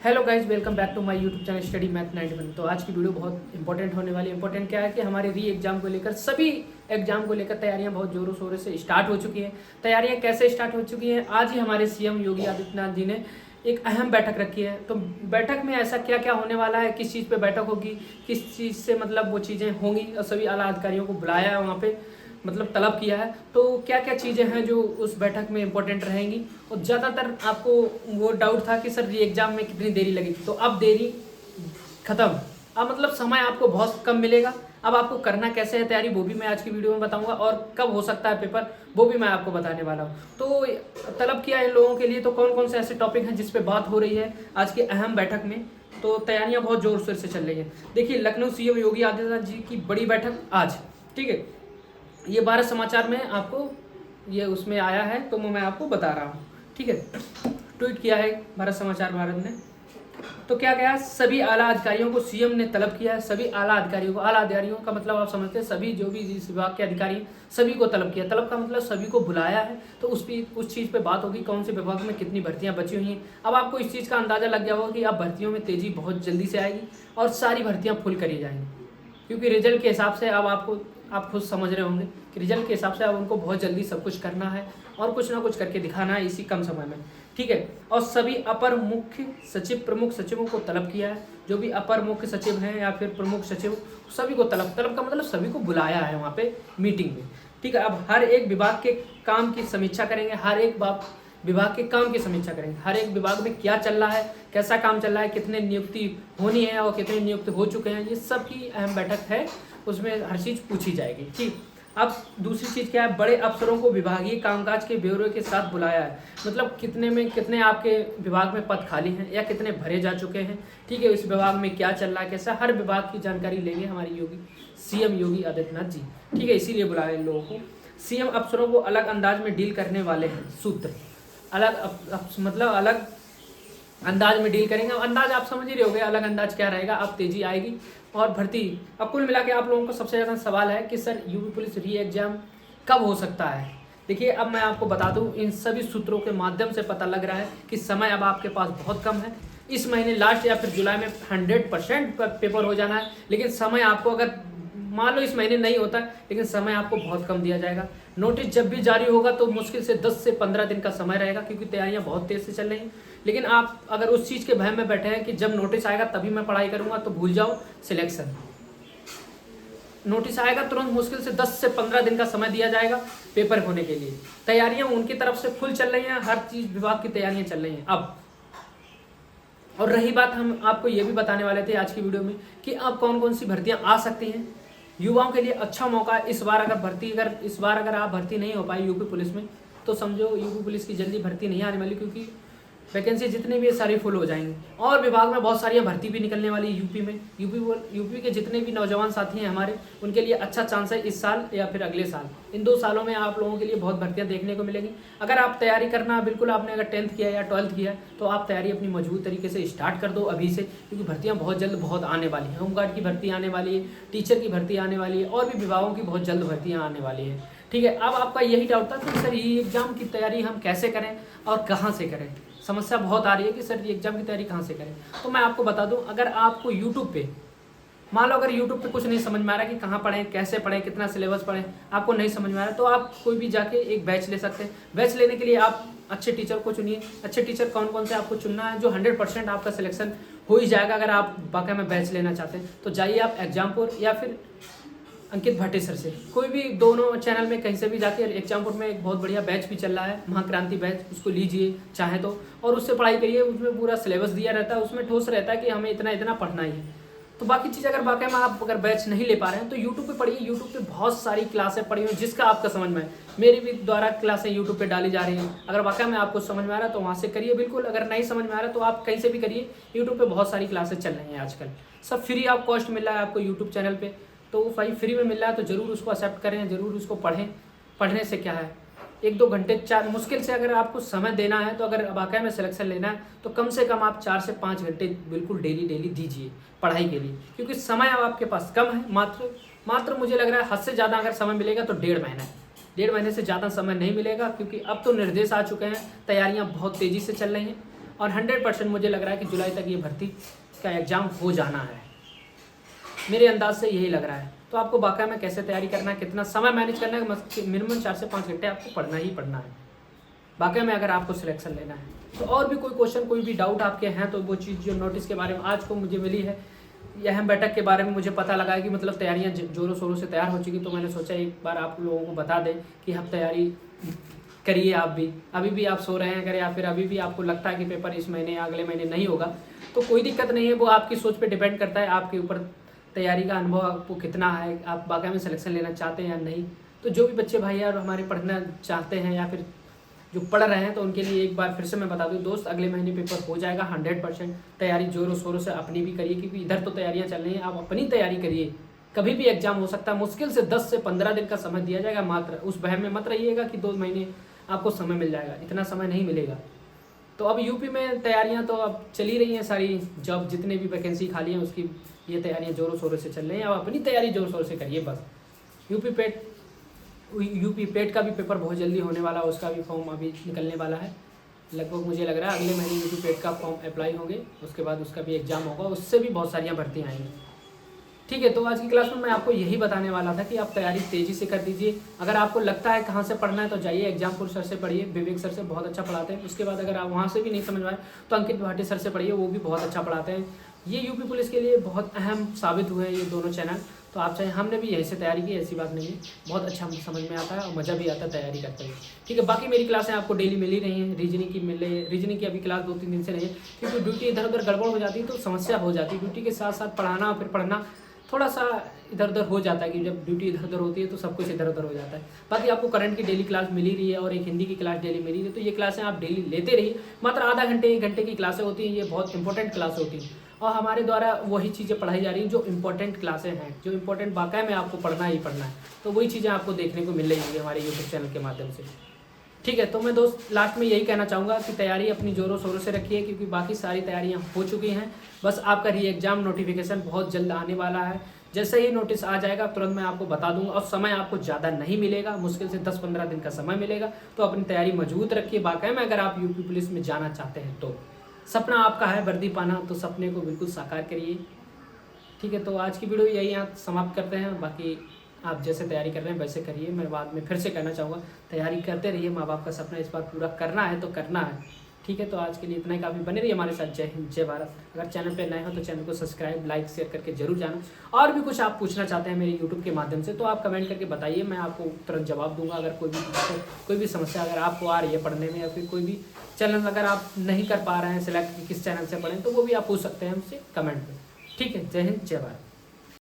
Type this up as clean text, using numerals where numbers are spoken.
Hello guys, welcome back to my YouTube channel study math 91। तो आज की video बहुत इंपॉर्टेंट होने वाली है। इंपॉर्टेंट क्या है कि हमारे री एग्जाम को लेकर सभी एग्जाम को लेकर तैयारियां बहुत जोरों शोरों से स्टार्ट हो चुकी हैं। तैयारियां कैसे स्टार्ट हो चुकी हैं? आज ही हमारे सीएम योगी आदित्यनाथ जी ने एक अहम बैठक रखी है। तो बैठक में ऐसा क्या क्या होने वाला है, किस चीज़ पे बैठक होगी, किस चीज़ से मतलब वो चीज़ें होंगी, और सभी आला अधिकारियों को बुलाया है वहाँ पे, मतलब तलब किया है। तो क्या क्या चीज़ें हैं जो उस बैठक में इंपॉर्टेंट रहेंगी। और ज़्यादातर आपको वो डाउट था कि सर री एग्ज़ाम में कितनी देरी लगेगी, तो अब देरी खत्म। अब मतलब समय आपको बहुत कम मिलेगा। अब आपको करना कैसे है तैयारी, वो भी मैं आज की वीडियो में बताऊंगा, और कब हो सकता है पेपर वो भी मैं आपको बताने वाला हूँ। तो तलब किया इन लोगों के लिए, तो कौन कौन से ऐसे टॉपिक हैं जिस पे बात हो रही है आज की अहम बैठक में। तो तैयारियां बहुत जोर शोर से चल रही हैं। देखिए, लखनऊ सीएम योगी आदित्यनाथ जी की बड़ी बैठक आज, ठीक है। ये भारत समाचार में आपको ये उसमें आया है, तो मैं आपको बता रहा हूँ, ठीक है। ट्वीट किया है भारत समाचार भारत ने। तो क्या गया, सभी आला अधिकारियों को सीएम ने तलब किया है। सभी आला अधिकारियों को, आला अधिकारियों का मतलब आप समझते हैं सभी जो भी इस विभाग के अधिकारी हैं, सभी को तलब किया। तलब का मतलब सभी को बुलाया है। तो उस चीज़ पे बात होगी, कौन से विभाग में कितनी भर्तियां बची हुई हैं। अब आपको इस चीज़ का अंदाजा लग गया होगा कि अब भर्तियों में तेजी बहुत जल्दी से आएगी और सारी भर्तियाँ फुल करी जाएंगी, क्योंकि रिजल्ट के हिसाब से अब आप खुद समझ रहे होंगे कि रिजल्ट के हिसाब से अब उनको बहुत जल्दी सब कुछ करना है और कुछ ना कुछ करके दिखाना है इसी कम समय में, ठीक है। और सभी अपर मुख्य सचिव, प्रमुख सचिवों को तलब किया है। जो भी अपर मुख्य सचिव हैं या फिर प्रमुख सचिव, सभी को तलब का मतलब सभी को बुलाया है वहाँ पे मीटिंग में, ठीक है। अब हर एक विभाग के काम की समीक्षा करेंगे, हर एक विभाग के काम की समीक्षा करेंगे। हर एक विभाग में क्या चल रहा है, कैसा काम चल रहा है, कितने नियुक्ति होनी है और कितने नियुक्त हो चुके हैं, ये सब की अहम बैठक है। उसमें हर चीज़ पूछी जाएगी, ठीक। अब दूसरी चीज़ क्या है, बड़े अफसरों को विभागीय कामकाज के ब्यौरे के साथ बुलाया है। मतलब कितने आपके विभाग में पद खाली हैं या कितने भरे जा चुके हैं, ठीक है। इस विभाग में क्या चल रहा है, कैसा, हर विभाग की जानकारी लेंगे हमारे सीएम योगी आदित्यनाथ जी, ठीक है। इसीलिए बुलाया इन लोगों को। सीएम अफसरों को अलग अंदाज में डील करने वाले हैं। सूत्र मतलब अलग अंदाज में डील करेंगे। अंदाज आप समझ ही रहे होगे, अलग अंदाज क्या रहेगा। अब तेजी आएगी और भर्ती। अब कुल मिला के आप लोगों को सबसे ज़्यादा सवाल है कि सर यूपी पुलिस री एग्जाम कब हो सकता है। देखिए, अब मैं आपको बता दूं, इन सभी सूत्रों के माध्यम से पता लग रहा है कि समय अब आपके पास बहुत कम है। इस महीने लास्ट या फिर जुलाई में 100% पेपर हो जाना है। लेकिन समय आपको, अगर मान लो इस महीने नहीं होता, लेकिन समय आपको बहुत कम दिया जाएगा। नोटिस जब भी जारी होगा तो मुश्किल से 10 से 15 दिन का समय रहेगा, क्योंकि तैयारियां बहुत तेज से चल रही हैं। लेकिन आप अगर उस चीज़ के भय में बैठे हैं कि जब नोटिस आएगा तभी मैं पढ़ाई करूंगा, तो भूल जाओ सिलेक्शन। नोटिस आएगा तुरंत, मुश्किल से 10 से 15 दिन का समय दिया जाएगा पेपर होने के लिए। तैयारियां उनकी तरफ से फुल चल रही हैं, हर चीज़ विभाग की तैयारियां चल रही हैं अब। और रही बात, हम आपको ये भी बताने वाले थे आज की वीडियो में कि अब कौन कौन सी भर्तियाँ आ सकती हैं। युवाओं के लिए अच्छा मौका है इस बार। इस बार अगर आप भर्ती नहीं हो पाए यूपी पुलिस में, तो समझो यूपी पुलिस की जल्दी भर्ती नहीं आने वाली, क्योंकि वैकेंसी जितनी भी है सारी फुल हो जाएंगी। और विभाग में बहुत सारी भर्ती भी निकलने वाली है यूपी में। यूपी के जितने भी नौजवान साथी हैं हमारे, उनके लिए अच्छा चांस है इस साल या फिर अगले साल। इन 2 सालों में आप लोगों के लिए बहुत भर्तियां देखने को मिलेंगी। अगर आप तैयारी करना, बिल्कुल आपने अगर 10th किया या 12th किया, तो आप तैयारी अपनी मजबूत तरीके से स्टार्ट कर दो अभी से, क्योंकि भर्तियाँ बहुत जल्द बहुत आने वाली हैं। होमगार्ड की भर्ती आने वाली है, टीचर की भर्ती आने वाली है, और भी विभागों की बहुत जल्द भर्तियाँ आने वाली है, ठीक है। अब आपका यही डाउट था कि सर ये एग्जाम की तैयारी हम कैसे करें और कहाँ से करें। समस्या बहुत आ रही है कि सर ये एग्जाम की तैयारी कहाँ से करें। तो मैं आपको बता दूं, अगर आपको यूट्यूब पे, मान लो अगर यूट्यूब पे कुछ नहीं समझ में आ रहा है कि कहाँ पढ़ें, कैसे पढ़ें, कितना सिलेबस पढ़ें, आपको नहीं समझ में आ रहा है, तो आप कोई भी जाके एक बैच ले सकते हैं। बैच लेने के लिए आप अच्छे टीचर को चुनिए। अच्छे टीचर कौन कौन से आपको चुनना है, जो 100% आपका सिलेक्शन हो ही जाएगा। अगर आप वाकई में बैच लेना चाहते हैं तो जाइए आप एग्जामपुर या फिर अंकित भट्टेसर से, कोई भी दोनों चैनल में कहीं से भी जाके। एग्जामपुर में एक बहुत बढ़िया बैच भी चल रहा है, महाक्रांति बैच, उसको लीजिए चाहे तो, और उससे पढ़ाई करिए। उसमें पूरा सिलेबस दिया रहता है, उसमें ठोस रहता है कि हमें इतना इतना पढ़ना ही है। तो बाकी चीज़ अगर वाकई में आप अगर बैच नहीं ले पा रहे हैं तो यूट्यूब पे पढ़िए। यूट्यूब पे बहुत सारी क्लासें पढ़ी हुई, जिसका आपका समझ में है। मेरी भी द्वारा क्लासें यूट्यूब पे डाली जा रही हैं। अगर वाकई में आपको समझ में आ रहा है तो वहाँ से करिए बिल्कुल। अगर नहीं समझ में आ रहा है तो आप कहीं से भी करिए। यूट्यूब पे बहुत सारी क्लासेस चल रही हैं आजकल, सब फ्री ऑफ कॉस्ट मिल रहा है आपको यूट्यूब चैनल पर। तो भाई फ्री में मिल रहा है तो ज़रूर उसको एक्सेप्ट करें, ज़रूर उसको पढ़ें। पढ़ने से क्या है, 1-2 घंटे, 4 मुश्किल से अगर आपको समय देना है, तो अगर वाकई में सिलेक्शन लेना है तो कम से कम आप 4 से 5 घंटे बिल्कुल डेली दीजिए पढ़ाई के लिए। क्योंकि समय अब आपके पास कम है। मात्र मुझे लग रहा है हद से ज़्यादा अगर समय मिलेगा तो 1.5 महीना है। 1.5 महीने से ज़्यादा समय नहीं मिलेगा, क्योंकि अब तो निर्देश आ चुके हैं, तैयारियाँ बहुत तेज़ी से चल रही हैं। और 100% मुझे लग रहा है कि जुलाई तक ये भर्ती का एग्ज़ाम हो जाना है, मेरे अंदाज से यही लग रहा है। तो आपको वाकई में कैसे तैयारी करना है, कितना समय मैनेज करना है, मिनिमम 4 से 5 घंटे आपको पढ़ना ही पढ़ना है वाकई में, अगर आपको सिलेक्शन लेना है। तो और भी कोई क्वेश्चन, कोई भी डाउट आपके हैं तो वो चीज़ जो नोटिस के बारे में आज को मुझे मिली है, यह अहम बैठक के बारे में मुझे पता लगा है कि मतलब तैयारियां जोरों शोरों से तैयार हो चुकी, तो मैंने सोचा एक बार आप लोगों को बता दें कि आप तैयारी करिए। आप भी अभी भी आप सो रहे हैं अगर, या फिर अभी भी आपको लगता है कि पेपर इस महीने या अगले महीने नहीं होगा, तो कोई दिक्कत नहीं है, वो आपकी सोच पे डिपेंड करता है, आपके ऊपर तैयारी का अनुभव आपको कितना है, आप वाकई में सिलेक्शन लेना चाहते हैं या नहीं। तो जो भी बच्चे भाई यार हमारे पढ़ना चाहते हैं या फिर जो पढ़ रहे हैं, तो उनके लिए एक बार फिर से मैं बता दूं दोस्त, अगले महीने पेपर हो जाएगा 100%। तैयारी जोरों शोरों से अपनी भी करिए, क्योंकि इधर तो तैयारियां चल रही हैं, आप अपनी तैयारी करिए। कभी भी एग्जाम हो सकता है, मुश्किल से 10 से 15 दिन का समय दिया जाएगा मात्र। उस बहम में मत रहिएगा कि 2 महीने आपको समय मिल जाएगा, इतना समय नहीं मिलेगा। तो अब यूपी में तैयारियां तो अब चली रही हैं, सारी जॉब जितने भी वैकेंसी खाली हैं उसकी ये तैयारियां जोरों शोरों से चल रही हैं। आप अपनी तैयारी जोरों शोरों से करिए बस। यूपी पेट का भी पेपर बहुत जल्दी होने वाला है, उसका भी फॉर्म अभी निकलने वाला है। लगभग मुझे लग रहा है अगले महीने यूपी पेट का फॉर्म अप्लाई होंगे, उसके बाद उसका भी एग्जाम होगा, उससे भी बहुत सारियाँ भर्तियाँ आएंगी। ठीक है, तो आज की क्लास में मैं आपको यही बताने वाला था कि आप तैयारी तेज़ी से कर दीजिए। अगर आपको लगता है कहाँ से पढ़ना है तो जाइए एग्जामपुर सर से पढ़िए, विवेक सर से बहुत अच्छा पढ़ाते हैं। उसके बाद अगर आप वहाँ से भी नहीं समझ पाए तो अंकित भाटी सर से पढ़िए, वो भी बहुत अच्छा पढ़ाते हैं। ये यूपी पुलिस के लिए बहुत अहम साबित हुए हैं ये दोनों चैनल। तो आप चाहे, हमने भी यहीं से तैयारी की, ऐसी बात नहीं है, बहुत अच्छा समझ में आता है और मज़ा भी आता है तैयारी करते हुए। ठीक है, बाकी मेरी क्लासें आपको डेली मिल ही रही हैं। रीजनिंग की मिल रही है, रीजनिंग की अभी क्लास 2-3 दिन से नहीं है, क्योंकि ड्यूटी इधर उधर गड़बड़ हो जाती है तो समस्या हो जाती है। ड्यूटी के साथ साथ पढ़ाना और फिर पढ़ना थोड़ा सा इधर उधर हो जाता है, कि जब ड्यूटी इधर उधर होती है तो सब कुछ इधर उधर हो जाता है। बाकी आपको करंट की डेली क्लास मिल ही रही है और एक हिंदी की क्लास डेली मिल रही है, तो ये क्लासें आप डेली लेते रहिए। मात्र आधा घंटे 1 घंटे की क्लासें होती हैं, ये बहुत इंपॉर्टेंट क्लासें होती हैं और हमारे द्वारा वही चीज़ें पढ़ाई जा रही हैं जो इंपॉर्टेंट क्लासें हैं, जो इंपॉर्टेंट वाकई में आपको पढ़ना ही पढ़ना है। तो वही चीज़ें आपको देखने को मिल रही है हमारे यूट्यूब चैनल के माध्यम से। ठीक है, तो मैं दोस्त लास्ट में यही कहना चाहूँगा कि तैयारी अपनी जोरों शोरों से रखिए, क्योंकि बाकी सारी तैयारियाँ हो चुकी हैं। बस आपका री एग्ज़ाम नोटिफिकेशन बहुत जल्द आने वाला है। जैसे ही नोटिस आ जाएगा तुरंत मैं आपको बता दूंगा, और समय आपको ज़्यादा नहीं मिलेगा, मुश्किल से 10-15 दिन का समय मिलेगा। तो अपनी तैयारी मजबूत रखिए वाकई में, अगर आप यूपी पुलिस में जाना चाहते हैं तो। सपना आपका है वर्दी पाना, तो सपने को बिल्कुल साकार करिए। ठीक है, तो आज की वीडियो यही यहाँ समाप्त करते हैं। बाकी आप जैसे तैयारी कर रहे हैं वैसे करिए। मैं बाद में फिर से कहना चाहूँगा, तैयारी करते रहिए, माँ बाप का सपना इस बार पूरा करना है तो करना है। ठीक है, तो आज के लिए इतना ही काफ़ी। बने रहिए हमारे साथ। जय हिंद, जय भारत। अगर चैनल पे नए हो तो चैनल को सब्सक्राइब, लाइक, शेयर करके जरूर जाना। और भी कुछ आप पूछना चाहते हैं मेरे यूट्यूब के माध्यम से तो आप कमेंट करके बताइए, मैं आपको तुरंत जवाब दूंगा। अगर कोई भी समस्या अगर आपको आ रही है पढ़ने में, या फिर कोई भी चैनल अगर आप नहीं कर पा रहे हैं सिलेक्ट किस चैनल से पढ़ें, तो वो भी आप पूछ सकते हैं हमसे कमेंट में। ठीक है, जय हिंद, जय भारत।